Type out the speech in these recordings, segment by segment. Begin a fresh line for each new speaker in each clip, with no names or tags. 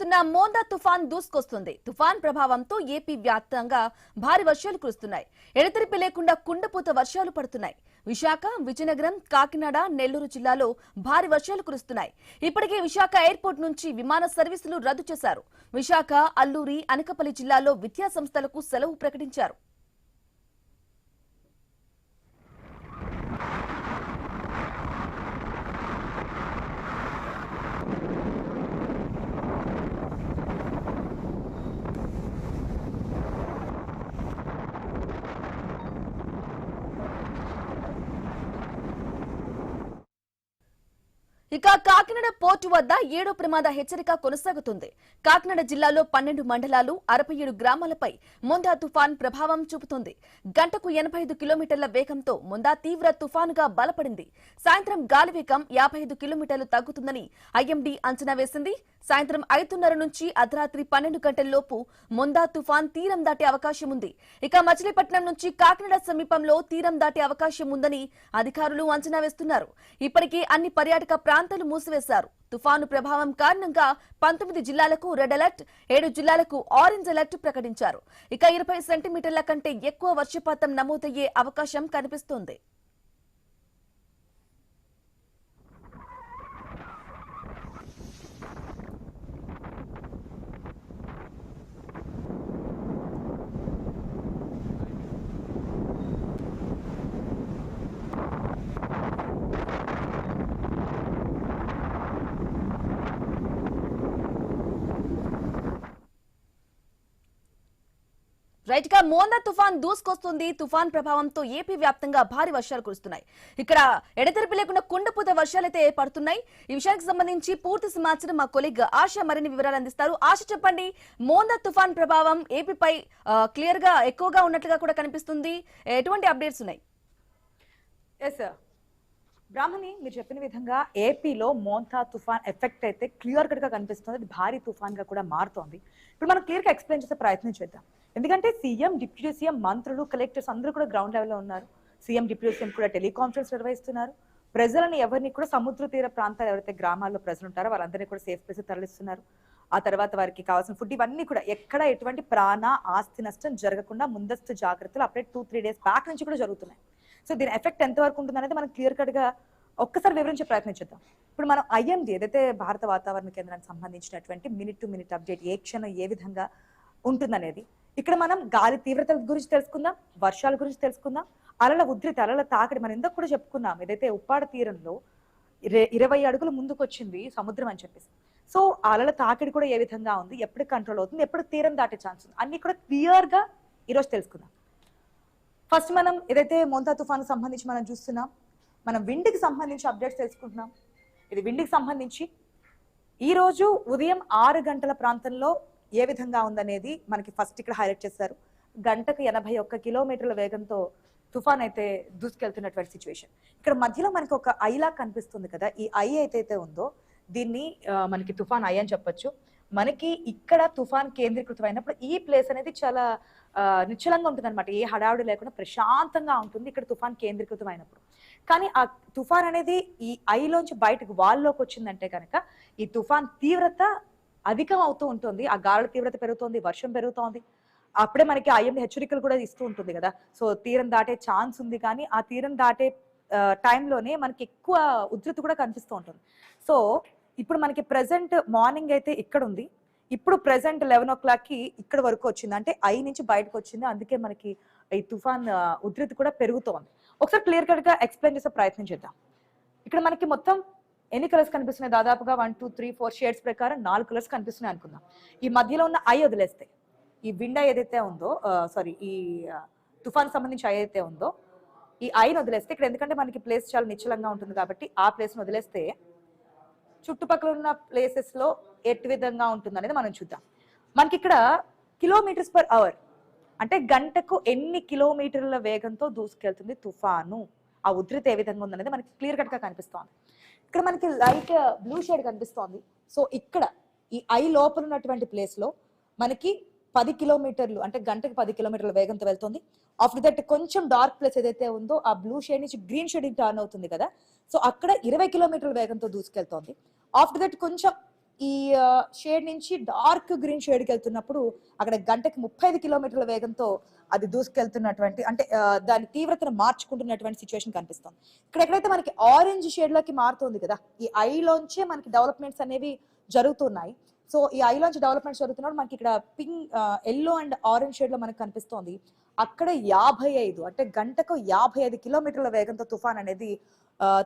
వస్తున్న మోందా తుఫాన్ దూసుకొస్తుంది. తుఫాన్ ప్రభావంతో ఏపీ వ్యాప్తంగా భారీ వర్షాలు కురుస్తున్నాయి. ఎడతెరిపి లేకుండా కుండపోత వర్షాలు పడుతున్నాయి. విశాఖ, విజయనగరం, కాకినాడ, నెల్లూరు జిల్లాలో భారీ వర్షాలు కురుస్తున్నాయి. ఇప్పటికే విశాఖ ఎయిర్పోర్ట్ నుంచి విమాన సర్వీసులు రద్దు చేశారు. విశాఖ, అల్లూరి, అనకాపల్లి జిల్లాలో విద్యా సంస్థలకు సెలవు ప్రకటించారు. ఇక కాకినాడ పోర్టు వద్ద 7వ ప్రమాద హెచ్చరిక కొనసాగుతుంది. కాకినాడ జిల్లాలో 12 మండలాలు, 67 గ్రామాలపై మోందా తుఫాన్ ప్రభావం చూపుతుంది. గంటకు 85 కిలోమీటర్ల వేగంతో మోందా తీవ్ర తుఫానుగా బలపడింది. సాయంత్రం గాలి వేగం 55 కిలోమీటర్లు తగ్గుతుందని ఐఎండీ అంచనా వేసింది. సాయంత్రం 5:30 నుంచి అర్ధరాత్రి 12 గంటల్లోపు మోందా తుఫాన్ తీరం దాటే అవకాశం ఉంది. ఇక మచిలీపట్నం నుంచి కాకినాడ సమీపంలో తీరం దాటే అవకాశం ఉందని అధికారులు అంచనా వేస్తున్నారు. ఇప్పటికే అన్ని పర్యాటక ప్రాంతాలు మూసివేశారు. తుఫాను ప్రభావం కారణంగా 19 జిల్లాలకు రెడ్ అలర్ట్, 7 జిల్లాలకు ఆరెంజ్ అలర్ట్ ప్రకటించారు. ఇక 20 సెంటీమీటర్ల కంటే ఎక్కువ వర్షపాతం నమోదయ్యే అవకాశం కనిపిస్తోంది. రైట్ గా మోందా తుఫాన్ దూసుకొస్తుంది. తుఫాన్ ప్రభావంతో ఏపీ వ్యాప్తంగా భారీ వర్షాలు కురుస్తున్నాయి. ఇక్కడ ఎడతెరిపి లేకుండా కుండపోత వర్షాలైతే పడుతున్నాయి. ఈ విషయానికి సంబంధించి పూర్తి సమాచారం మా కొలీగ్ ఆశ మరిన్ని వివరాలు అందిస్తారు. ఆశ, చెప్పండి, మోందా తుఫాన్ ప్రభావం ఏపీపై క్లియర్ గా ఎక్కువగా ఉన్నట్లుగా కూడా కనిపిస్తుంది. ఎటువంటి అప్డేట్స్ ఉన్నాయి?
ఎస్ బ్రాహ్మణి, మీరు చెప్పిన విధంగా ఏపీలో మోంతా తుఫాన్ ఎఫెక్ట్ అయితే క్లియర్ కట్ గా కనిపిస్తుంది. అది భారీ తుఫాన్ గా కూడా మారుతోంది. ఇప్పుడు మనం క్లియర్ గా ఎక్స్ప్లెయిన్ చేసే ప్రయత్నం చేద్దాం. ఎందుకంటే సీఎం, డిప్యూటీ సీఎం, మంత్రులు, కలెక్టర్స్ అందరూ కూడా గ్రౌండ్ లెవెల్లో ఉన్నారు. సీఎం, డిప్యూటీ సీఎం కూడా టెలికాన్ఫరెన్స్ నిర్వహిస్తున్నారు. ప్రజలను ఎవరిని కూడా సముద్ర తీర ప్రాంతాలు ఎవరైతే గ్రామాల్లో ప్రజలు ఉంటారో వాళ్ళందరినీ కూడా సేఫ్ ప్లేస్ తరలిస్తున్నారు. ఆ తర్వాత వారికి కావాల్సిన ఫుడ్ ఇవన్నీ కూడా ఎక్కడ ఎటువంటి ప్రాణ ఆస్తి నష్టం జరగకుండా ముందస్తు జాగ్రత్తలు అప్పుడే 2-3 డేస్ బ్యాక్ నుంచి కూడా జరుగుతున్నాయి. సో దీని ఎఫెక్ట్ ఎంతవరకు ఉంటుంది అనేది మనం క్లియర్ కట్ గా ఒక్కసారి వివరించే ప్రయత్నం చేద్దాం. ఇప్పుడు మనం ఐఎండీ ఏదైతే భారత వాతావరణ కేంద్రానికి సంబంధించినటువంటి మినిట్ టు మినిట్ అప్డేట్ ఏ క్షణం ఏ విధంగా ఉంటుందనేది ఇక్కడ మనం గాలి తీవ్రత గురించి తెలుసుకుందాం, వర్షాల గురించి తెలుసుకుందాం, అలల ఉధృతి, అలల తాకిడి మనం ఇందాక కూడా చెప్పుకున్నాం. ఏదైతే ఉప్పాడ తీరంలో 20 అడుగులు ముందుకు వచ్చింది సముద్రం అని చెప్పేసి. సో అలల తాకిడి కూడా ఏ విధంగా ఉంది, ఎప్పుడు కంట్రోల్ అవుతుంది, ఎప్పుడు తీరం దాటే ఛాన్స్ ఉంది, అన్ని కూడా క్లియర్ గా ఈరోజు తెలుసుకుందాం. ఫస్ట్ మనం ఏదైతే మోంతా తుఫాను సంబంధించి మనం చూస్తున్నాం, మనం విండ్కి సంబంధించి అప్డేట్స్ తెలుసుకుంటున్నాం. ఇది విండ్కి సంబంధించి ఈ రోజు ఉదయం 6 గంటల ప్రాంతంలో ఏ విధంగా ఉందనేది మనకి ఫస్ట్ ఇక్కడ హైలైట్ చేశారు. గంటకు 81 కిలోమీటర్ల వేగంతో తుఫాన్ అయితే దూసుకెళ్తున్నటువంటి సిచ్యువేషన్. ఇక్కడ మధ్యలో మనకి ఒక ఐలా కనిపిస్తుంది కదా, ఈ ఐ అయితే ఉందో దీన్ని మనకి తుఫాన్ ఐ అని చెప్పొచ్చు. మనకి ఇక్కడ తుఫాన్ కేంద్రీకృతమైనప్పుడు ఈ ప్లేస్ అనేది చాలా నిశ్చలంగా ఉంటుంది అనమాట. ఏ హడావుడి లేకుండా ప్రశాంతంగా ఉంటుంది ఇక్కడ తుఫాన్ కేంద్రీకృతం అయినప్పుడు. కానీ ఆ తుఫాన్ అనేది ఈ ఐలోంచి బయటకు వాల్లోకి వచ్చిందంటే కనుక ఈ తుఫాన్ తీవ్రత అధికం అవుతూ ఉంటుంది. ఆ గాలుల తీవ్రత పెరుగుతోంది, వర్షం పెరుగుతోంది. అప్పుడే మనకి ఐఎండీ హెచ్చరికలు కూడా ఇస్తూ ఉంటుంది కదా. సో తీరం దాటే ఛాన్స్ ఉంది, కానీ ఆ తీరం దాటే టైంలోనే మనకి ఎక్కువ ఉధృతి కూడా కనిపిస్తూ ఉంటుంది. సో ఇప్పుడు మనకి ప్రెసెంట్ మార్నింగ్ అయితే ఇక్కడ ఉంది. ఇప్పుడు ప్రెసెంట్ 11 o'clock ఇక్కడ వరకు వచ్చింది, అంటే ఐ నుంచి బయటకు వచ్చింది. అందుకే మనకి ఈ తుఫాన్ ఉధృతి కూడా పెరుగుతోంది. ఒకసారి క్లియర్ కట్ గా ఎక్స్ప్లెయిన్ చేసే ప్రయత్నం చేద్దాం. ఇక్కడ మనకి మొత్తం ఎన్ని కలర్స్ కనిపిస్తున్నాయి? దాదాపుగా 1, 2, 3, 4 షేడ్స్ ప్రకారం 4 కలర్స్ కనిపిస్తున్నాయి అనుకుందాం. ఈ మధ్యలో ఉన్న ఐ వదిలేస్తే, ఈ విండ్ ఏదైతే ఉందో, ఈ తుఫాన్ సంబంధించి ఐ అయితే ఉందో ఈ ఐని వదిలేస్తే, ఇక్కడ ఎందుకంటే మనకి ప్లేస్ చాలా నిశ్చలంగా ఉంటుంది కాబట్టి ఆ ప్లేస్ని వదిలేస్తే చుట్టుపక్కల ఉన్న ప్లేసెస్ లో ఎటు విధంగా ఉంటుంది అనేది మనం చూద్దాం. మనకి ఇక్కడ కిలోమీటర్స్ పర్ అవర్ అంటే గంటకు ఎన్ని కిలోమీటర్ల వేగంతో దూసుకెళ్తుంది తుఫాను, ఆ ఉధృతి ఏ విధంగా ఉందనేది మనకి క్లియర్ కట్ గా కనిపిస్తోంది. ఇక్కడ మనకి లైట్ బ్లూ షేడ్ కనిపిస్తోంది. సో ఇక్కడ ఈ ఐ లోపల ఉన్నటువంటి ప్లేస్ లో మనకి 10 కిలోమీటర్లు అంటే గంటకు 10 కిలోమీటర్ల వేగంతో వెళ్తుంది. ఆఫ్టర్ దట్ కొంచెం డార్క్ ప్లేస్ ఏదైతే ఉందో ఆ బ్లూ షేడ్ నుంచి గ్రీన్ షేడ్ టర్న్ అవుతుంది కదా. సో అక్కడ 20 కిలోమీటర్ల వేగంతో దూసుకెళ్తోంది. ఆఫ్టర్ దట్ కొంచెం ఈ షేడ్ నుంచి డార్క్ గ్రీన్ షేడ్కి వెళ్తున్నప్పుడు అక్కడ గంటకి 35 కిలోమీటర్ల వేగంతో అది దూసుకెళ్తున్నటువంటి అంటే దాని తీవ్రతను మార్చుకుంటున్నటువంటి సిచ్యువేషన్ కనిపిస్తుంది. ఇక్కడ ఎక్కడైతే మనకి ఆరెంజ్ షేడ్ లోకి మారుతుంది కదా, ఈ ఐలోంచే మనకి డెవలప్మెంట్స్ అనేవి జరుగుతున్నాయి. సో ఈ ఐలోంచి డెవలప్మెంట్స్ జరుగుతున్నప్పుడు మనకి ఇక్కడ pink yellow and orange shade లో మనకి కనిపిస్తోంది. అక్కడ 55 అంటే గంటకు 55 కిలోమీటర్ల వేగంతో తుఫాన్ అనేది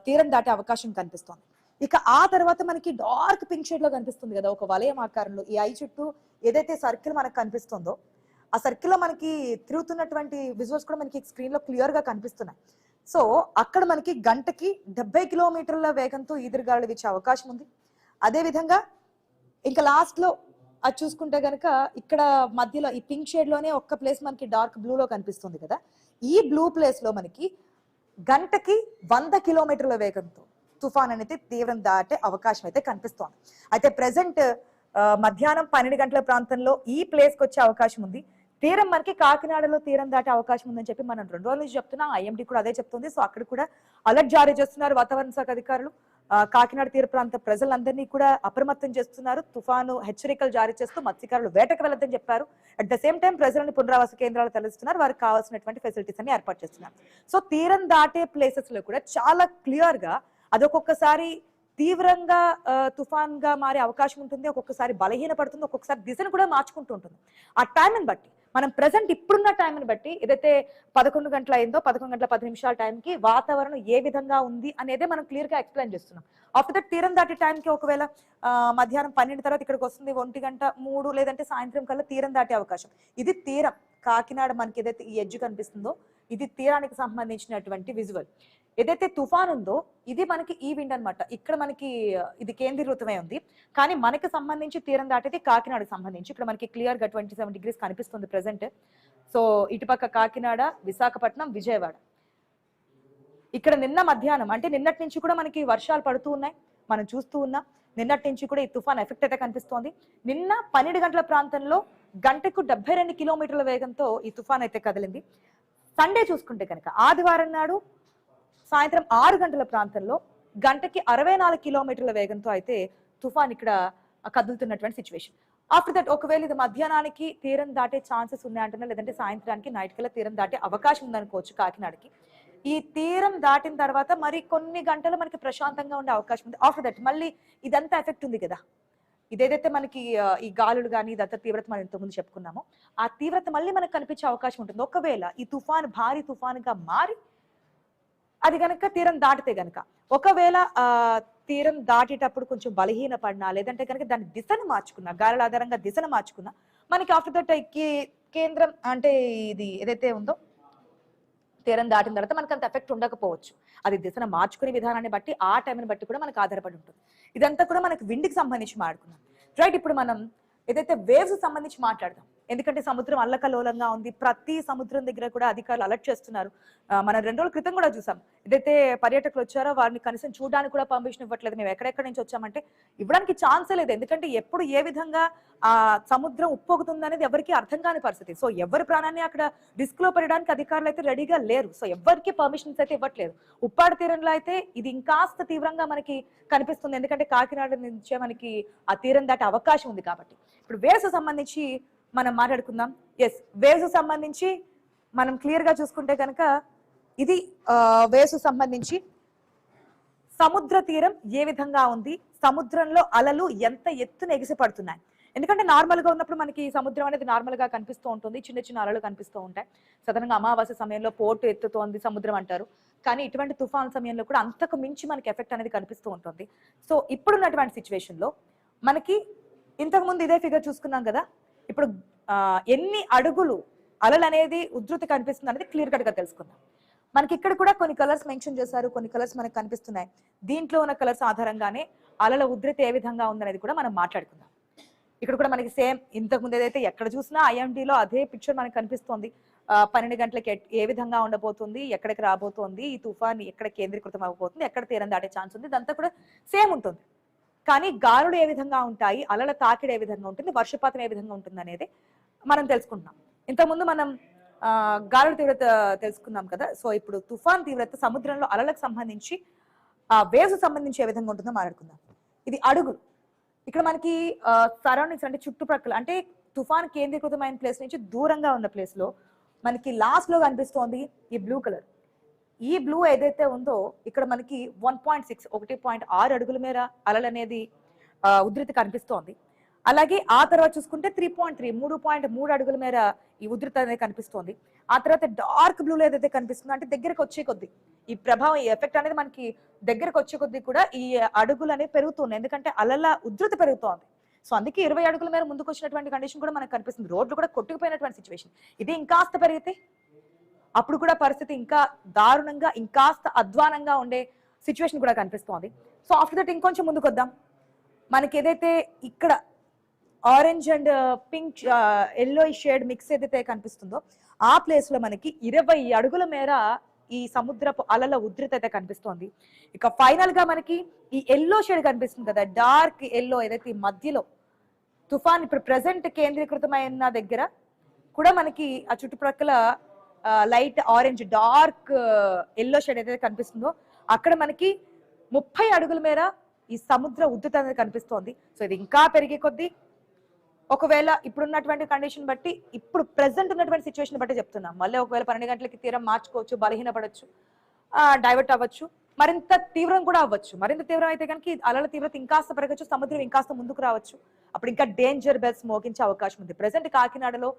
తీరం దాటే అవకాశం కనిపిస్తోంది. ఇక ఆ తర్వాత మనకి డార్క్ పింక్ షేడ్ లో కనిపిస్తుంది కదా ఒక వలయం ఆకారంలో, ఈ ఐ చుట్టూ ఏదైతే సర్కిల్ మనకు కనిపిస్తుందో ఆ సర్కిల్ లో మనకి తిరుగుతున్నటువంటి విజువల్స్ కూడా మనకి స్క్రీన్ లో క్లియర్ గా కనిపిస్తున్నాయి. సో అక్కడ మనకి గంటకి 70 కిలోమీటర్ల వేగంతో ఈదురుగాలు వీచే అవకాశం ఉంది. అదే విధంగా ఇంకా లాస్ట్ లో అది చూసుకుంటే గనక ఇక్కడ మధ్యలో ఈ పింక్ షేడ్ లోనే ఒక్క ప్లేస్ మనకి డార్క్ బ్లూ లో కనిపిస్తుంది కదా, ఈ బ్లూ ప్లేస్ లో మనకి గంటకి 100 కిలోమీటర్ల వేగంతో తుఫాన్ అనేది తీవ్రం దాటే అవకాశం అయితే కనిపిస్తోంది. అయితే ప్రెసెంట్ మధ్యాహ్నం 12 గంటల ప్రాంతంలో ఈ ప్లేస్ కి వచ్చే అవకాశం ఉంది. తీరం మనకి కాకినాడలో తీరం దాటే అవకాశం ఉందని చెప్పి మనం 2 రోజుల నుంచి చెప్తున్నాం. ఐఎండీ కూడా అదే చెప్తుంది. సో అక్కడ కూడా అలర్ట్ జారీ చేస్తున్నారు వాతావరణ శాఖ అధికారులు. కాకినాడ తీర ప్రాంత ప్రజలందరినీ కూడా అప్రమత్తం చేస్తున్నారు. తుఫాను హెచ్చరికలు జారీ చేస్తూ మత్స్యకారులు వేటకు వెళ్ళొద్దని చెప్పారు. అట్ ద సేమ్ టైం ప్రజలను పునరావాస కేంద్రాలు తరలిస్తున్నారు. వారికి కావాల్సినటువంటి ఫెసిలిటీస్ అన్ని ఏర్పాటు చేస్తున్నారు. సో తీరం దాటే ప్లేసెస్ లో కూడా చాలా క్లియర్ గా అదొక్కొక్కసారి తీవ్రంగా తుఫాన్ గా మారే అవకాశం ఉంటుంది, ఒక్కొక్కసారి బలహీన పడుతుంది, ఒక్కొక్కసారి దిశను కూడా మార్చుకుంటూ ఉంటుంది. ఆ టైంని బట్టి మనం ప్రెసెంట్ ఇప్పుడున్న టైంని బట్టి ఏదైతే 11 గంటల అయిందో 11 గంటల 10 నిమిషాల టైంకి వాతావరణం ఏ విధంగా ఉంది అనేదే మనం క్లియర్ గా ఎక్స్ప్లెయిన్ చేస్తున్నాం. ఆఫ్టర్ దట్ తీరం దాటే టైంకి ఒకవేళ మధ్యాహ్నం 12 తర్వాత ఇక్కడికి వస్తుంది 1 గంట 3 లేదంటే సాయంత్రం కల్లా తీరం దాటే అవకాశం. ఇది తీరం కాకినాడ మనకి ఏదైతే ఈ ఎడ్జ్ కనిపిస్తుందో ఇది తీరానికి సంబంధించినటువంటి విజువల్. ఏదైతే తుఫాన్ ఉందో ఇది మనకి ఈ విండ్ అనమాట. ఇక్కడ మనకి ఇది కేంద్రీకృతమై ఉంది, కానీ మనకి సంబంధించి తీరం దాటేది కాకినాడకి సంబంధించి. ఇక్కడ మనకి క్లియర్ గా 27 డిగ్రీస్ కనిపిస్తుంది ప్రెసెంట్. సో ఇటుపక్క కాకినాడ, విశాఖపట్నం, విజయవాడ. ఇక్కడ నిన్న మధ్యాహ్నం అంటే నిన్నటి నుంచి కూడా మనకి వర్షాలు పడుతూ ఉన్నాయి, మనం చూస్తూ ఉన్నాం. నిన్నటి నుంచి కూడా ఈ తుఫాన్ ఎఫెక్ట్ అయితే కనిపిస్తోంది. నిన్న 12 గంటల ప్రాంతంలో గంటకు 72 కిలోమీటర్ల వేగంతో ఈ తుఫాన్ అయితే కదిలింది. సండే చూసుకుంటే కనుక ఆదివారం నాడు సాయంత్రం 6 గంటల ప్రాంతంలో గంటకి 64 కిలోమీటర్ల వేగంతో అయితే తుఫాన్ ఇక్కడ కదులుతున్నటువంటి సిచ్యువేషన్. ఆఫ్టర్ దట్ ఒకవేళ ఇది మధ్యాహ్నానికి తీరం దాటే ఛాన్సెస్ ఉన్నాయంటున్నా, లేదంటే సాయంత్రానికి నైట్ కల్లా తీరం దాటే అవకాశం ఉందనుకోవచ్చు కాకినాడకి. ఈ తీరం దాటిన తర్వాత మరి కొన్ని గంటలు మనకి ప్రశాంతంగా ఉండే అవకాశం ఉంది. ఆఫ్టర్ దట్ మళ్ళీ ఇదంతా ఎఫెక్ట్ ఉంది కదా, ఇదేదైతే మనకి ఈ గాలులు కానీ ఇదంతా తీవ్రత మనం ఇంతకుముందు చెప్పుకున్నామో ఆ తీవ్రత మళ్ళీ మనకు కనిపించే అవకాశం ఉంటుంది. ఒకవేళ ఈ తుఫాన్ భారీ తుఫాన్గా మారి అది గనక తీరం దాటితే గనక, ఒకవేళ తీరం దాటేటప్పుడు కొంచెం బలహీన పడినా లేదంటే కనుక దాని దిశను మార్చుకున్నా, గాలుల ఆధారంగా దిశను మార్చుకున్నా మనకి ఆఫ్టర్ దట్ కేంద్రం అంటే ఇది ఏదైతే ఉందో తీరం దాటిన తర్వాత మనకు అంత ఎఫెక్ట్ ఉండకపోవచ్చు. అది దిశను మార్చుకునే విధానాన్ని బట్టి ఆ టైంని బట్టి కూడా మనకు ఆధారపడి ఉంటుంది. ఇదంతా కూడా మనకి విండ్కి సంబంధించి మాట్లాడుకున్నాం. రైట్, ఇప్పుడు మనం ఏదైతే వేవ్స్ సంబంధించి మాట్లాడదాం. ఎందుకంటే సముద్రం అల్లకల్లోలంగా ఉంది. ప్రతి సముద్రం దగ్గర కూడా అధికారులు అలర్ట్ చేస్తున్నారు. మనం 2 రోజుల క్రితం కూడా చూసాం. ఏదైతే పర్యాటకులు వచ్చారో వారిని కనీసం చూడడానికి కూడా పర్మిషన్ ఇవ్వట్లేదు. మేము ఎక్కడెక్కడి నుంచి వచ్చామంటే ఇవ్వడానికి ఛాన్సే లేదు. ఎందుకంటే ఎప్పుడు ఏ విధంగా ఆ సముద్రం ఉప్పొగుతుంది అనేది ఎవరికి అర్థం కాని పరిస్థితి. సో ఎవరి ప్రాణాన్ని అక్కడ రిస్క్ లో పెట్టడానికి అధికారులు అయితే రెడీగా లేరు. సో ఎవరికి పర్మిషన్స్ అయితే ఇవ్వట్లేదు. ఉప్పాడు తీరంలో అయితే ఇది ఇంకాస్త తీవ్రంగా మనకి కనిపిస్తుంది. ఎందుకంటే కాకినాడ నుంచే మనకి ఆ తీరం దాటే అవకాశం ఉంది కాబట్టి. ఇప్పుడు వేవ్స్ సంబంధించి మనం మాట్లాడుకుందాం. ఎస్, వేవ్స్ సంబంధించి మనం క్లియర్ గా చూసుకుంటే కనుక ఇది వేవ్స్ సంబంధించి సముద్ర తీరం ఏ విధంగా ఉంది, సముద్రంలో అలలు ఎంత ఎత్తున ఎగిసి పడుతున్నాయి. ఎందుకంటే నార్మల్ గా ఉన్నప్పుడు మనకి సముద్రం అనేది నార్మల్ గా కనిపిస్తూ ఉంటుంది, చిన్న చిన్న అలలు కనిపిస్తూ ఉంటాయి. సాధారణంగా అమావాస్య సమయంలో పోర్టు ఎత్తుతోంది సముద్రం అంటారు. కానీ ఇటువంటి తుఫాన్ సమయంలో కూడా అంతకు మించి మనకి ఎఫెక్ట్ అనేది కనిపిస్తూ ఉంటుంది. సో ఇప్పుడున్నటువంటి సిచ్యువేషన్ లో మనకి ఇంతకు ముందు ఇదే ఫిగర్ చూసుకున్నాం కదా, ఇప్పుడు ఎన్ని అడుగులు అలలు అనేది ఉధృతి కనిపిస్తుంది అనేది క్లియర్ కట్ గా తెలుసుకుందాం. మనకి ఇక్కడ కూడా కొన్ని కలర్స్ మెన్షన్ చేశారు, కొన్ని కలర్స్ మనకు కనిపిస్తున్నాయి. దీంట్లో ఉన్న కలర్స్ ఆధారంగానే అలల ఉధృతి ఏ విధంగా ఉందనేది కూడా మనం మాట్లాడుకుందాం. ఇక్కడ కూడా మనకి సేమ్ ఇంతకు ముందు ఏదైతే ఎక్కడ చూసినా ఐఎండీలో అదే పిక్చర్ మనకు కనిపిస్తోంది. 12 గంటలకి ఏ విధంగా ఉండబోతుంది, ఎక్కడికి రాబోతోంది, ఈ తుఫాన్ ఎక్కడ కేంద్రీకృతం అవ్వబోతుంది, ఎక్కడ తీరం దాటే ఛాన్స్ ఉంది, ఇదంతా కూడా సేమ్ ఉంటుంది. కానీ గాలులు ఏ విధంగా ఉంటాయి, అలల తాకిడి ఏ విధంగా ఉంటుంది, వర్షపాతం ఏ విధంగా ఉంటుంది అనేది మనం తెలుసుకుంటున్నాం. ఇంతకుముందు మనం గాలుల తీవ్రత తెలుసుకున్నాం కదా. సో ఇప్పుడు తుఫాన్ తీవ్రత సముద్రంలో అలలకు సంబంధించి వేవ్స్ సంబంధించి ఏ విధంగా ఉంటుందో మాట్లాడుకుందాం. ఇది అడుగులు. ఇక్కడ మనకి సరౌండింగ్స్ అంటే చుట్టుప్రక్కల అంటే తుఫాన్ కేంద్రీకృతమైన ప్లేస్ నుంచి దూరంగా ఉన్న ప్లేస్ లో మనకి లాస్ట్ లో కనిపిస్తోంది ఈ బ్లూ కలర్. ఈ బ్లూ ఏదైతే ఉందో ఇక్కడ మనకి 1.6 1.6 అడుగుల మేర అలలు అనేది ఉధృతి కనిపిస్తోంది. అలాగే ఆ తర్వాత చూసుకుంటే 3.3 3.3 అడుగుల మేర ఈ ఉధృతి అనేది కనిపిస్తోంది. ఆ తర్వాత డార్క్ బ్లూలో ఏదైతే కనిపిస్తుందో అంటే దగ్గరకు వచ్చే కొద్ది ఈ ప్రభావం ఈ ఎఫెక్ట్ అనేది మనకి దగ్గరకు వచ్చే కొద్ది కూడా ఈ అడుగులు అనేవి పెరుగుతున్నాయి, ఎందుకంటే అలల ఉధృతి పెరుగుతోంది. సో అందుకే 20 అడుగుల మేర ముందుకు వచ్చినటువంటి కండిషన్ కూడా మనకు కనిపిస్తుంది. రోడ్లు కూడా కొట్టుకుపోయినటువంటి సిచ్యువేషన్. ఇది ఇంకాస్త పెరిగితే అప్పుడు కూడా పరిస్థితి ఇంకా దారుణంగా ఇంకాస్త అధ్వానంగా ఉండే సిచ్యువేషన్ కూడా కనిపిస్తోంది. సో ఆఫ్టర్ దట్ ఇంకొంచెం ముందుకు వద్దాం. మనకి ఏదైతే ఇక్కడ orange and pink yellow shade mix ఏదైతే కనిపిస్తుందో ఆ ప్లేస్ లో మనకి 20 అడుగుల మేర ఈ సముద్రపు అలల ఉధృతి అయితే కనిపిస్తోంది. ఇక ఫైనల్ గా మనకి ఈ ఎల్లో షేడ్ కనిపిస్తుంది కదా, డార్క్ ఎల్లో ఏదైతే ఈ మధ్యలో తుఫాన్ ఇప్పుడు ప్రెసెంట్ కేంద్రీకృతమైన దగ్గర కూడా మనకి ఆ చుట్టుప్రక్కల light orange dark yellow shade ఏదైతే కనిపిస్తుందో అక్కడ మనకి 30 అడుగుల మేర ఈ సముద్ర ఉధృతి అనేది కనిపిస్తోంది. సో ఇది ఇంకా పెరిగే కొద్దీ ఒకవేళ ఇప్పుడున్నటువంటి కండిషన్ బట్టి ఇప్పుడు ప్రెసెంట్ ఉన్నటువంటి సిచ్యువేషన్ బట్టి చెప్తున్నాం, మళ్ళీ ఒకవేళ 12 గంటలకి తీరం మార్చుకోవచ్చు, బలహీనపడవచ్చు, డైవర్ట్ అవ్వచ్చు, మరింత తీవ్రం కూడా అవ్వచ్చు. మరింత తీవ్రం అయితే కనుక అలల తీవ్రత ఇంకాస్త పెరగచ్చు, సముద్రం ఇంకాస్త ముందుకు రావచ్చు. అప్పుడు ఇంకా డేంజర్ బెల్స్ మోగించే అవకాశం ఉంది. ప్రెసెంట్ కాకినాడలో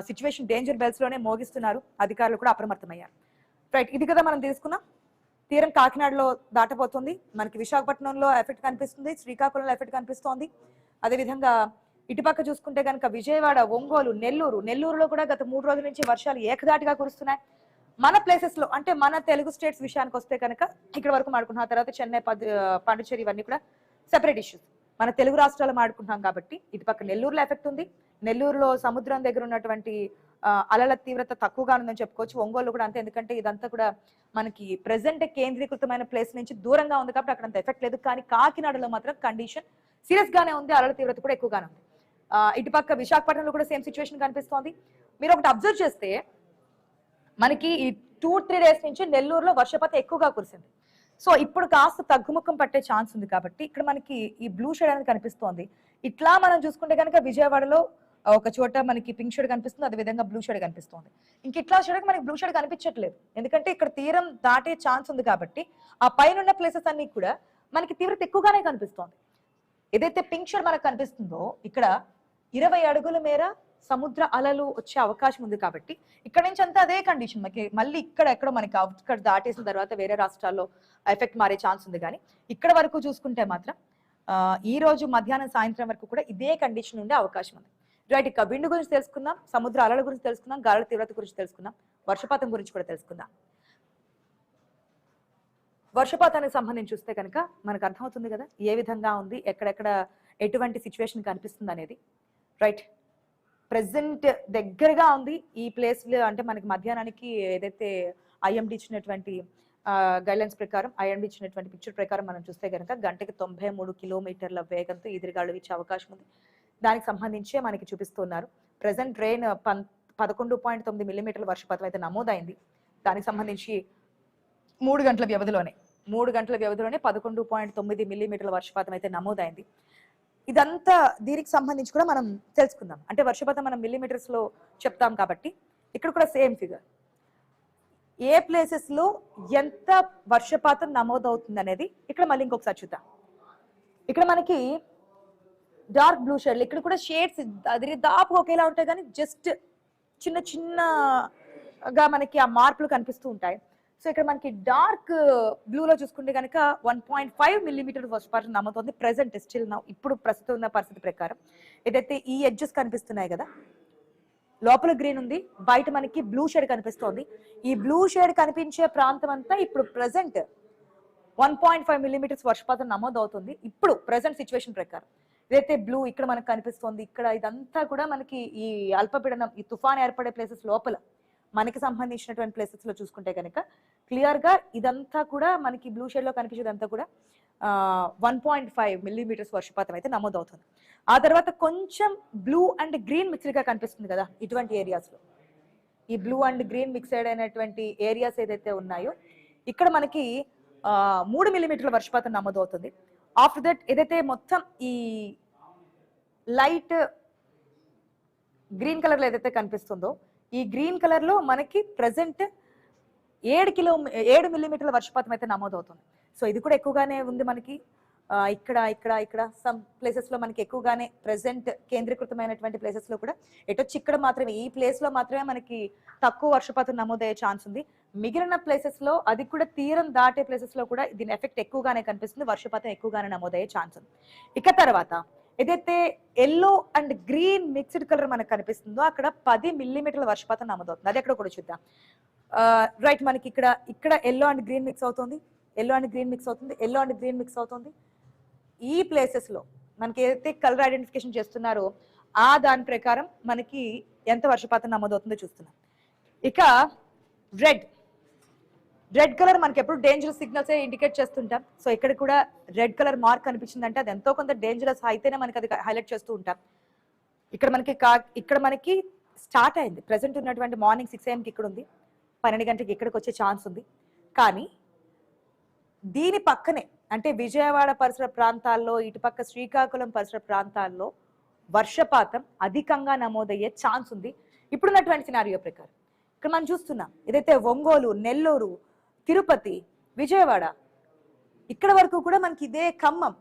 సిచ్యువేషన్ డేంజర్ బెల్స్ లోనే మోగిస్తున్నారు, అధికారులు కూడా అప్రమత్తమయ్యారు. రైట్, ఇది కదా మనం తీసుకున్నాం. తీరం కాకినాడలో దాటబోతుంది, మనకి విశాఖపట్నంలో ఎఫెక్ట్ కనిపిస్తుంది, శ్రీకాకుళంలో ఎఫెక్ట్ కనిపిస్తోంది. అదేవిధంగా ఇటుపక్క చూసుకుంటే కనుక విజయవాడ, ఒంగోలు, నెల్లూరులో కూడా గత 3 రోజుల నుంచి వర్షాలు ఏకధాటిగా కురుస్తున్నాయి. మన ప్లేసెస్ లో అంటే మన తెలుగు స్టేట్స్ విషయానికి వస్తే కనుక ఇక్కడ వరకు మాడుకుంటున్నాం. ఆ తర్వాత చెన్నై, పాండిచ్చేరి ఇవన్నీ కూడా సెపరేట్ ఇష్యూస్. మన తెలుగు రాష్ట్రాలు మాడుకుంటున్నాం కాబట్టి ఇటుపక్క నెల్లూరులో ఎఫెక్ట్ ఉంది. నెల్లూరులో సముద్రం దగ్గర ఉన్నటువంటి అలల తీవ్రత తక్కువగా ఉందని చెప్పుకోవచ్చు. ఒంగోలు కూడా అంతే, ఎందుకంటే ఇదంతా కూడా మనకి ప్రెసెంట్ కేంద్రీకృతమైన ప్లేస్ నుంచి దూరంగా ఉంది కాబట్టి అక్కడ అంత ఎఫెక్ట్ లేదు. కానీ కాకినాడలో మాత్రం కండిషన్ సీరియస్ గానే ఉంది, అలల తీవ్రత కూడా ఎక్కువగానే ఉంది. ఇటుపక్క విశాఖపట్నంలో కూడా సేమ్ సిచ్యువేషన్ కనిపిస్తోంది. మీరు ఒకటి అబ్జర్వ్ చేస్తే మనకి ఈ 2-3 డేస్ నుంచి నెల్లూరులో వర్షపాతం ఎక్కువగా కురిసింది. సో ఇప్పుడు కాస్త తగ్గుముఖం పట్టే ఛాన్స్ ఉంది కాబట్టి ఇక్కడ మనకి ఈ బ్లూ షేడ్ అనేది కనిపిస్తోంది. ఇట్లా మనం చూసుకుంటే కనుక విజయవాడలో ఒక చోట మనకి పింక్ షేడ్ కనిపిస్తుంది, అదేవిధంగా బ్లూ షేడ్ కనిపిస్తుంది. ఇంక ఇట్లా షేడ్ మనకి బ్లూ షేడ్ కనిపించట్లేదు, ఎందుకంటే ఇక్కడ తీరం దాటే ఛాన్స్ ఉంది కాబట్టి ఆ పైన ఉన్న ప్లేసెస్ అన్ని కూడా మనకి తీవ్రత ఎక్కువగానే కనిపిస్తోంది. ఏదైతే పింక్ షేడ్ మనకు కనిపిస్తుందో ఇక్కడ 20 అడుగుల మేర సముద్ర అలలు వచ్చే అవకాశం ఉంది కాబట్టి ఇక్కడ నుంచి అంతా అదే కండిషన్. మనకి మళ్ళీ ఇక్కడ ఎక్కడో మనకి అవుట్స్కట్ దాటేసిన తర్వాత వేరే రాష్ట్రాల్లో ఎఫెక్ట్ మారే ఛాన్స్ ఉంది. కానీ ఇక్కడ వరకు చూసుకుంటే మాత్రం ఈ రోజు మధ్యాహ్నం సాయంత్రం వరకు కూడా ఇదే కండిషన్ ఉండే అవకాశం ఉంది. రైట్, ఇక విండు గురించి తెలుసుకుందాం, సముద్ర అలల గురించి తెలుసుకుందాం, గాలుల తీవ్రత గురించి తెలుసుకుందాం, వర్షపాతం గురించి కూడా తెలుసుకుందాం. వర్షపాతానికి సంబంధించి చూస్తే కనుక మనకు అర్థమవుతుంది కదా ఏ విధంగా ఉంది, ఎక్కడెక్కడ ఎటువంటి సిచ్యువేషన్ కనిపిస్తుంది అనేది. రైట్, ప్రెసెంట్ దగ్గరగా ఉంది ఈ ప్లేస్ లో. అంటే మనకి మధ్యాహ్నానికి ఏదైతే ఐఎండి ఇచ్చినటువంటి గైడ్లైన్స్ ప్రకారం, ఐఎండి ఇచ్చినటువంటి పిక్చర్ ప్రకారం మనం చూస్తే కనుక గంటకి 93 కిలోమీటర్ల వేగంతో ఎదురుగాలు ఇచ్చే అవకాశం ఉంది. దానికి సంబంధించే మనకి చూపిస్తున్నారు. ప్రెసెంట్ రెయిన్ 11.9 మిల్లీమీటర్ల వర్షపాతం అయితే నమోదైంది. దానికి సంబంధించి 3 గంటల వ్యవధిలోనే 11.9 మిల్లీమీటర్ల వర్షపాతం అయితే నమోదైంది. ఇదంతా దీనికి సంబంధించి కూడా మనం తెలుసుకుందాం. అంటే వర్షపాతం మనం మిల్లీమీటర్స్ లో చెప్తాం కాబట్టి ఇక్కడ కూడా సేమ్ ఫిగర్, ఏ ప్లేసెస్ లో ఎంత వర్షపాతం నమోదవుతుంది అనేది ఇక్కడ మళ్ళీ ఇంకొకసారి చూద్దాం. ఇక్కడ మనకి డార్క్ బ్లూ షేడ్, ఇక్కడ కూడా షేడ్స్ అది దాపు ఒకేలా ఉంటాయి కానీ జస్ట్ చిన్న చిన్నగా మనకి ఆ మార్పులు కనిపిస్తూ ఉంటాయి. సో ఇక్కడ మనకి డార్క్ బ్లూలో చూసుకుంటే కనుక 1.5 మిల్లీమీటర్ వర్షపాతం నమోదవుతుంది ప్రెసెంట్ స్టిల్ నౌ. ఇప్పుడు ప్రస్తుతం ఉన్న పరిస్థితి ప్రకారం ఏదైతే ఈ ఎడ్జెస్ కనిపిస్తున్నాయి కదా, లోపల గ్రీన్ ఉంది, బయట మనకి బ్లూ షేడ్ కనిపిస్తోంది. ఈ బ్లూ షేడ్ కనిపించే ప్రాంతం అంతా ఇప్పుడు ప్రెసెంట్ 1.5 మిల్లీమీటర్స్ వర్షపాతం నమోదవుతుంది ఇప్పుడు ప్రెసెంట్ సిచ్యువేషన్ ప్రకారం. ఏదైతే బ్లూ ఇక్కడ మనకు కనిపిస్తోంది, ఇక్కడ ఇదంతా కూడా మనకి ఈ అల్పపీడనం, ఈ తుఫాన్ ఏర్పడే ప్లేసెస్ లోపల మనకి సంబంధించినటువంటి ప్లేసెస్ లో చూసుకుంటే కనుక క్లియర్ గా ఇదంతా కూడా మనకి బ్లూ షేడ్ లో కనిపించేదంతా కూడా 1.5 మిల్లీమీటర్స్ వర్షపాతం అయితే నమోదవుతుంది. ఆ తర్వాత కొంచెం బ్లూ అండ్ గ్రీన్ మిక్స్డ్ గా కనిపిస్తుంది కదా ఇటువంటి ఏరియాస్ లో, ఈ బ్లూ అండ్ గ్రీన్ మిక్స్డ్ అయినటువంటి ఏరియాస్ ఏదైతే ఉన్నాయో ఇక్కడ మనకి 3 మిల్లీమీటర్ల వర్షపాతం నమోదవుతుంది. ఆఫ్టర్ దట్ ఏదైతే మొత్తం ఈ లైట్ గ్రీన్ కలర్ లో ఏదైతే కనిపిస్తుందో ఈ గ్రీన్ కలర్ లో మనకి ప్రెసెంట్ 7 మిల్లీమీటర్ల వర్షపాతం అయితే నమోదవుతుంది. సో ఇది కూడా ఎక్కువగానే ఉంది మనకి. ఇక్కడ సమ్ ప్లేసెస్ లో మనకి ఎక్కువగానే ప్రెసెంట్ కేంద్రీకృతమైనటువంటి ప్లేసెస్ లో కూడా ఎటొచ్చి ఇక్కడ మాత్రమే ఈ ప్లేస్ లో మాత్రమే మనకి తక్కువ వర్షపాతం నమోదయ్యే ఛాన్స్ ఉంది. మిగిలిన ప్లేసెస్ లో అది కూడా తీరం దాటే ప్లేసెస్ లో కూడా దీని ఎఫెక్ట్ ఎక్కువగానే కనిపిస్తుంది, వర్షపాతం ఎక్కువగానే నమోదయ్యే ఛాన్స్ ఉంది. ఇక తర్వాత ఏదైతే yellow and green mixed colour మనకు కనిపిస్తుందో అక్కడ 10 మిల్లీమీటర్ల వర్షపాతం నమోదవుతుంది. అది ఎక్కడ కూడా చూద్దాం. రైట్, మనకి ఇక్కడ ఎల్లో అండ్ గ్రీన్ మిక్స్ అవుతుంది, ఎల్లో అండ్ గ్రీన్ మిక్స్ అవుతుంది, ఎల్లో అండ్ గ్రీన్ మిక్స్ అవుతుంది. ఈ ప్లేసెస్ లో మనకి ఏదైతే కలర్ ఐడెంటిఫికేషన్ చేస్తున్నారో ఆ దాని ప్రకారం మనకి ఎంత వర్షపాతం నమోదవుతుందో చూస్తున్నాం. ఇక రెడ్ కలర్ మనకి ఎప్పుడు డేంజరస్ సిగ్నల్స్ ఇండికేట్ చేస్తుంటాం. సో ఇక్కడ కూడా రెడ్ కలర్ మార్క్ కనిపించిందంటే అది ఎంతో కొంత డేంజరస్ అయితేనే మనకి అది హైలైట్ చేస్తూ ఉంటాం. ఇక్కడ మనకి స్టార్ట్ అయింది, ప్రెసెంట్ ఉన్నటువంటి మార్నింగ్ 6 AM ఇక్కడ ఉంది, 12 గంటలకి ఇక్కడికి వచ్చే ఛాన్స్ ఉంది. కానీ దీని పక్కనే అంటే విజయవాడ పరిసర ప్రాంతాల్లో, ఇటుపక్క శ్రీకాకుళం పరిసర ప్రాంతాల్లో వర్షపాతం అధికంగా నమోదయ్యే ఛాన్స్ ఉంది ఇప్పుడున్నటువంటి సినారియో ప్రకారం. ఇక్కడ మనం చూస్తున్నాం ఏదైతే ఒంగోలు, నెల్లూరు, తిరుపతి, విజయవాడ ఇక్కడ వరకు కూడా మనకి ఇదే ఖమ్మం,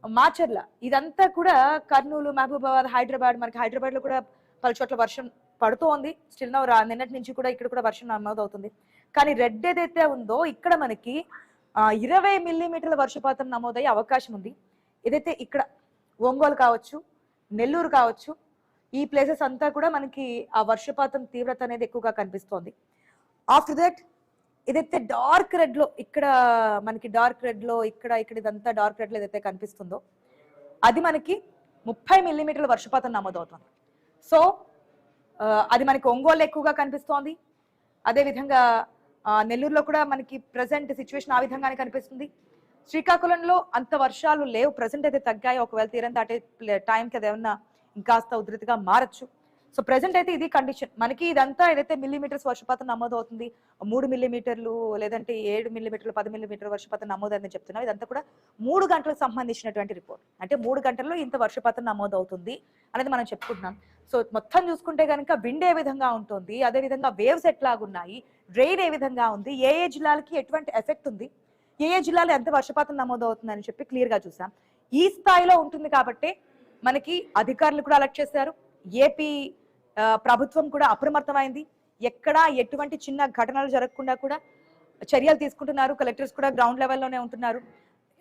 మాచర్ల ఇదంతా కూడా కర్నూలు, మహబూబాబాద్, హైదరాబాద్, మనకి హైదరాబాద్ లో కూడా పలు చోట్ల వర్షం పడుతోంది. స్టిల్ నౌ నిన్నటి నుంచి కూడా ఇక్కడ కూడా వర్షం నమోదవుతుంది. కానీ రెడ్ ఏదైతే ఉందో ఇక్కడ మనకి 20 మిల్లీమీటర్ల వర్షపాతం నమోదయ్యే అవకాశం ఉంది. ఏదైతే ఇక్కడ ఒంగోలు కావచ్చు, నెల్లూరు కావచ్చు, ఈ ప్లేసెస్ అంతా కూడా మనకి ఆ వర్షపాతం తీవ్రత అనేది ఎక్కువగా కనిపిస్తోంది. ఆఫ్టర్ దట్ ఏదైతే డార్క్ రెడ్ లో ఇక్కడ మనకి ఇక్కడ ఇదంతా డార్క్ రెడ్ లో ఏదైతే కనిపిస్తుందో అది మనకి 30 మిల్లీమీటర్ల వర్షపాతం నమోదవుతుంది. సో అది మనకి ఒంగోలు ఎక్కువగా కనిపిస్తోంది. అదేవిధంగా నెల్లూరులో కూడా మనకి ప్రజెంట్ సిచ్యువేషన్ ఆ విధంగానే కనిపిస్తుంది. శ్రీకాకుళంలో అంత వర్షాలు లేవు, ప్రజెంట్ అయితే తగ్గాయి. ఒకవేళ తీరం దాటే టైంకి అది ఏమన్నా ఇంకాస్త ఉధృతిగా మారచ్చు. సో ప్రెసెంట్ అయితే ఇది కండిషన్. మనకి ఇదంతా ఏదైతే మిల్లీమీటర్స్ వర్షపాతం నమోదవుతుంది, 3 మిల్లీమీటర్లు లేదంటే 7 మిల్లీమీటర్లు, 10 మిల్లీమీటర్ల వర్షపాతం నమోదైందని చెప్తున్నాం. ఇదంతా కూడా 3 గంటలకు సంబంధించినటువంటి రిపోర్ట్. అంటే 3 గంటల్లో ఇంత వర్షపాతం నమోదవుతుంది అనేది మనం చెప్పుకుంటున్నాం. సో మొత్తం చూసుకుంటే కనుక విండ్ ఏ విధంగా ఉంటుంది, అదేవిధంగా వేవ్స్ ఎట్లాగున్నాయి, రెయిన్ ఏ విధంగా ఉంది, ఏ జిల్లాలకి ఎటువంటి ఎఫెక్ట్ ఉంది, ఏ జిల్లాలో ఎంత వర్షపాతం నమోదవుతుంది అని చెప్పి క్లియర్ గా చూసాం. ఈ స్థాయిలో ఉంటుంది కాబట్టి మనకి అధికారులు కూడా అలర్ట్ చేశారు. ఏపీ ప్రభుత్వం కూడా అప్రమత్తమైంది. ఎక్కడా ఎటువంటి చిన్న ఘటనలు జరగకుండా కూడా చర్యలు తీసుకుంటున్నారు. కలెక్టర్స్ కూడా గ్రౌండ్ లెవెల్లోనే ఉంటున్నారు.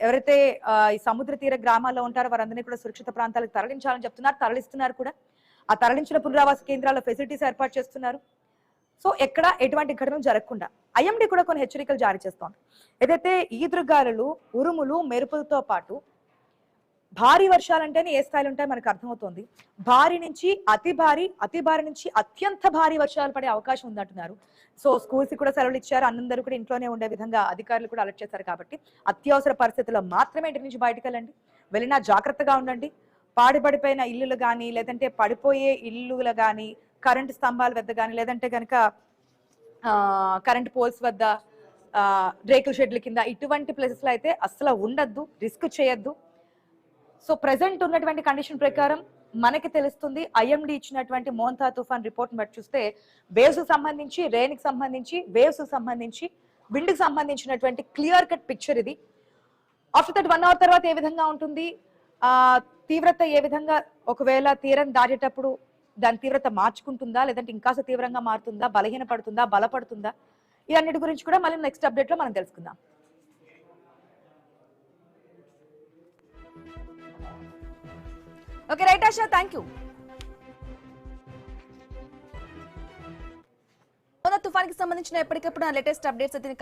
ఎవరైతే ఈ సముద్ర తీర గ్రామాల్లో ఉంటారో వారందరినీ కూడా సురక్షిత ప్రాంతాలకు తరలించాలని చెప్తున్నారు, తరలిస్తున్నారు కూడా. ఆ తరలించిన పునరావాస కేంద్రాల్లో ఫెసిలిటీస్ ఏర్పాటు చేస్తున్నారు. సో ఎక్కడ ఎటువంటి ఘటనలు జరగకుండా ఐఎండీ కూడా కొన్ని హెచ్చరికలు జారీ చేస్తోంది. ఏదైతే ఈదురుగాలులు, ఉరుములు, మెరుపులతో పాటు భారీ వర్షాలంటేనే ఏ స్థాయిలో ఉంటాయో మనకు అర్థమవుతోంది. భారీ నుంచి అతి భారీ, అతి భారీ నుంచి అత్యంత భారీ వర్షాలు పడే అవకాశం ఉందంటున్నారు. సో స్కూల్స్ కూడా సెలవులు ఇచ్చారు, అందరూ కూడా ఇంట్లోనే ఉండే విధంగా అధికారులు కూడా అలర్ట్ చేశారు. కాబట్టి అత్యవసర పరిస్థితుల్లో మాత్రమే ఇంటి నుంచి బయటకు వెళ్ళండి, వెళ్ళినా జాగ్రత్తగా ఉండండి. పాడిపడిపోయిన ఇల్లులు కానీ, లేదంటే పడిపోయే ఇల్లులు కానీ, కరెంటు స్తంభాల వద్ద కానీ, లేదంటే కనుక కరెంట్ పోల్స్ వద్ద, రేకుల షెడ్ల కింద ఇటువంటి ప్లేసెస్ లో అయితే అస్సలు ఉండద్దు, రిస్క్ చేయొద్దు. సో ప్రెసెంట్ ఉన్నటువంటి కండిషన్ ప్రకారం మనకి తెలుస్తుంది, ఐఎండీ ఇచ్చినటువంటి మోంతా తుఫాన్ రిపోర్ట్ బట్టి చూస్తే వేవ్స్ సంబంధించి, రెయిన్ కి సంబంధించి, వేవ్స్ సంబంధించి, విండ్ కి సంబంధించినటువంటి క్లియర్ కట్ పిక్చర్ ఇది. ఆఫ్టర్ దట్ 1 అవర్ తర్వాత ఏ విధంగా ఉంటుంది, తీవ్రత ఏ విధంగా, ఒకవేళ తీరం దాటేటప్పుడు దాని తీవ్రత మార్చుకుంటుందా, లేదంటే ఇంకాస్త తీవ్రంగా మారుతుందా, బలహీనపడుతుందా, బలపడుతుందా, ఇవన్నిటి గురించి కూడా మళ్ళీ నెక్స్ట్ అప్డేట్ లో మనం తెలుసుకుందాం.
Okay right ASHA, thank you. తుఫాన్ కి సంబంధించిన ఎప్పటికప్పుడు లేటెస్ట్ అప్డేట్స్ అయితే